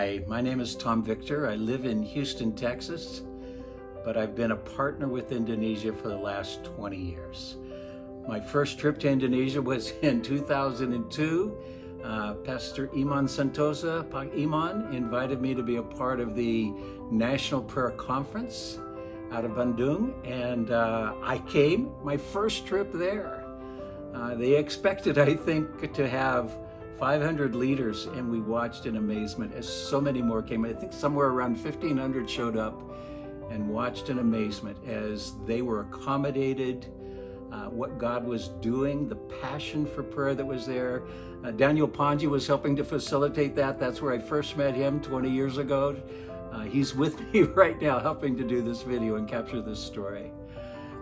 Hi, my name is Tom Victor. I live in Houston, Texas, but I've been a partner with Indonesia for the last 20 years. My first trip to Indonesia was in 2002. Pastor Iman Santosa, Pak Iman, invited me to be a part of the National Prayer Conference out of Bandung, and I came, my first trip there. They expected, I think, to have 500 leaders, and we watched in amazement as so many more came. I think somewhere around 1,500 showed up and watched in amazement as they were accommodated, what God was doing, the passion for prayer that was there. Daniel Panji was helping to facilitate that. That's where I first met him 20 years ago. He's with me right now helping to do this video and capture this story.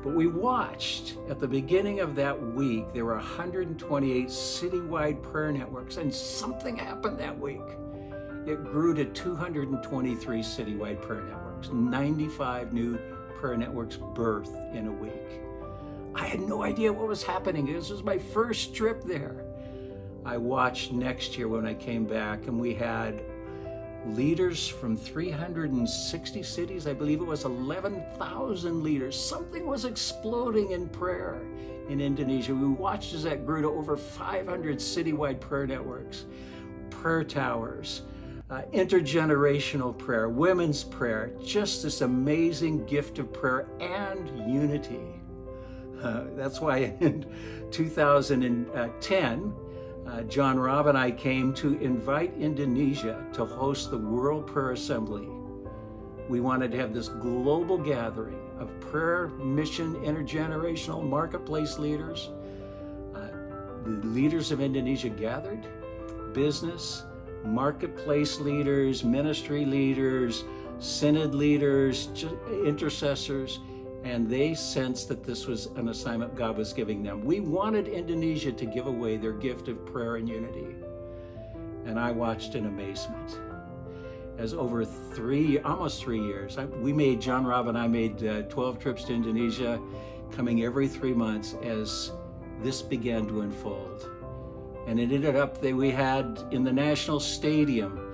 But we watched at the beginning of that week, there were 128 citywide prayer networks, and something happened that week. It grew to 223 citywide prayer networks, 95 new prayer networks birthed in a week. I had no idea what was happening. This was my first trip there. I watched next year when I came back, and we had leaders from 360 cities. I believe it was 11,000 leaders. Something was exploding in prayer in Indonesia. We watched as that grew to over 500 citywide prayer networks, prayer towers, intergenerational prayer, women's prayer, just this amazing gift of prayer and unity. That's why in 2010, John Robb and I came to invite Indonesia to host the World Prayer Assembly. We wanted to have this global gathering of prayer, mission, intergenerational, marketplace leaders. The leaders of Indonesia gathered, business, marketplace leaders, ministry leaders, synod leaders, intercessors, and they sensed that this was an assignment God was giving them. We wanted Indonesia to give away their gift of prayer and unity. And I watched in amazement. As over almost three years, John Robb and I made 12 trips to Indonesia, coming every 3 months as this began to unfold. And it ended up that we had in the National Stadium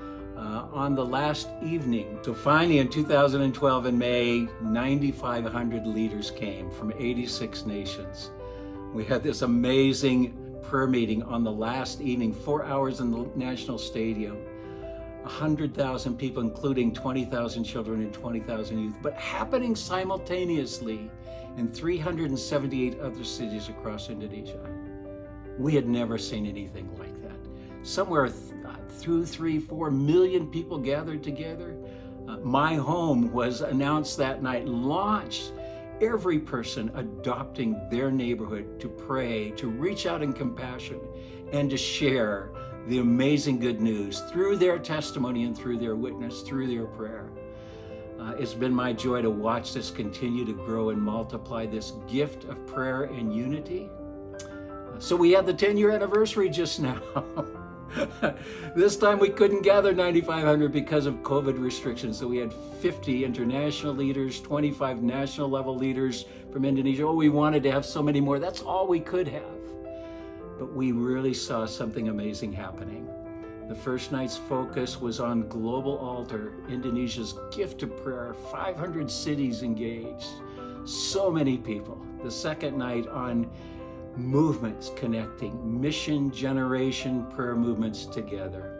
on the last evening. So finally in 2012 in May, 9,500 leaders came from 86 nations. We had this amazing prayer meeting on the last evening, 4 hours in the National Stadium. 100,000 people, including 20,000 children and 20,000 youth, but happening simultaneously in 378 other cities across Indonesia. We had never seen anything like that. Somewhere 3-4 million people gathered together. My Home was announced that night, launched. Every person adopting their neighborhood to pray, to reach out in compassion, and to share the amazing good news through their testimony and through their witness, through their prayer. It's been my joy to watch this continue to grow and multiply, this gift of prayer and unity. So we had the 10-year anniversary just now. This time we couldn't gather 9,500 because of COVID restrictions. So we had 50 international leaders, 25 national level leaders from Indonesia. Oh, we wanted to have so many more. That's all we could have. But we really saw something amazing happening. The first night's focus was on Global Altar, Indonesia's gift of prayer, 500 cities engaged, so many people. The second night on movements connecting, mission, generation, prayer movements together.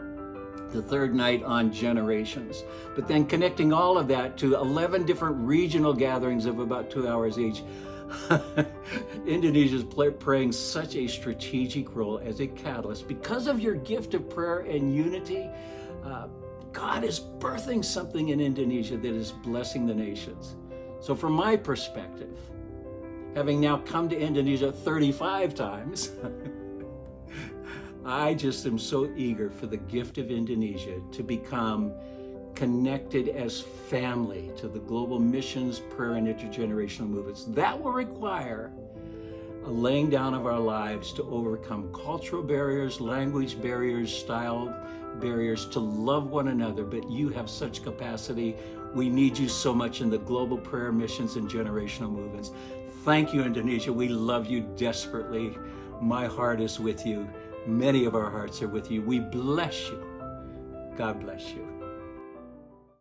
The third night on generations, but then connecting all of that to 11 different regional gatherings of about 2 hours each. Indonesia is playing such a strategic role as a catalyst. Because of your gift of prayer and unity, God is birthing something in Indonesia that is blessing the nations. So from my perspective, having now come to Indonesia 35 times, I just am so eager for the gift of Indonesia to become connected as family to the global missions, prayer, and intergenerational movements. That will require a laying down of our lives to overcome cultural barriers, language barriers, style barriers, to love one another. But you have such capacity. We need you so much in the global prayer, missions, and generational movements. Thank you, Indonesia. We love you desperately. My heart is with you. Many of our hearts are with you. We bless you. God bless you.